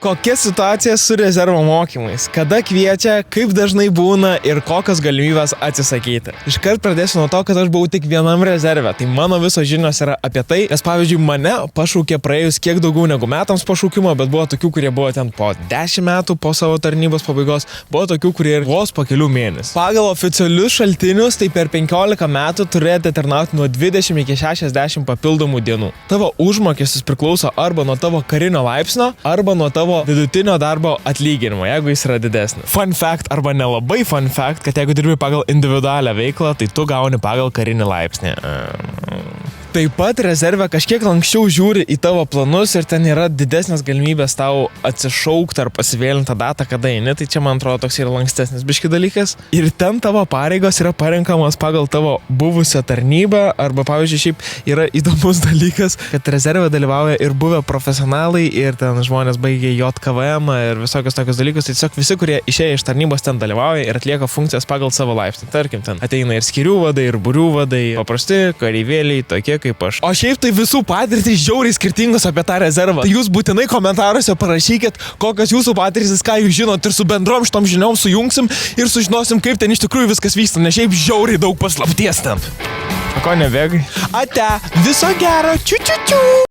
Kokia situacija su rezervo mokymais? Kada kviečia, kaip dažnai būna ir kokios galimybės atsisakyti? Iškart pradėsiu nuo to, kad aš buvau tik vienam rezerve, tai mano visos žinios yra apie tai, nes pavyzdžiui mane pašaukė praėjus kiek daugiau negu metams pašaukimo, bet buvo tokių, kurie buvo ten po 10 metų po savo tarnybos pabaigos, buvo tokių, kurie ir vos po kelių mėnesių. Pagal oficialius šaltinius, tai per 15 metų turėjote tarnauti nuo 20 iki 60 papildomų dienų. Tavo užmokestis priklauso arba nuo tavo karinio laipsnio, arba nuo tavo vidutinio darbo atlyginimo, jeigu jis yra didesnis. Fun fact arba nelabai fun fact, kad jeigu dirbi pagal individualią veiklą, tai tu gauni pagal karinį laipsnį. Taip pat rezerve kažkiek lankščiau žiūri į tavo planus ir ten yra didesnės galimybės tau atsišaukti ar pasivėlinti tą datą, kada eini, tai čia man atrodo toks yra lankstesnis biški dalykas. Ir ten tavo pareigos yra parenkamos pagal tavo buvusią tarnybą, arba pavyzdžiui šiaip yra įdomus dalykas, kad rezerve dalyvauja ir buvę profesionalai ir ten žmonės baigė JKVM ir visokius tokius dalykus, tai tiesiog visi, kurie išėję iš tarnybos ten dalyvauja ir atlieka funkcijas pagal savo laipsnį. Tarkim, ten ateina ir skirių vadai, ir būrių vadai, paprasti kareivėliai, tokie kaip aš. O šiaip tai visų patirtys žiauriai skirtingos apie tą rezervą. Tai jūs būtinai komentaruose parašykit, kokios jūsų patirtys, ką jūs žinot, ir su bendrom šitom žiniom sujungsim ir sužinosim, kaip ten iš tikrųjų viskas vyksta, nes šiaip žiauriai daug paslapties ten. O ko nebėgai? Ate, viso gero, čiu čiu čiu.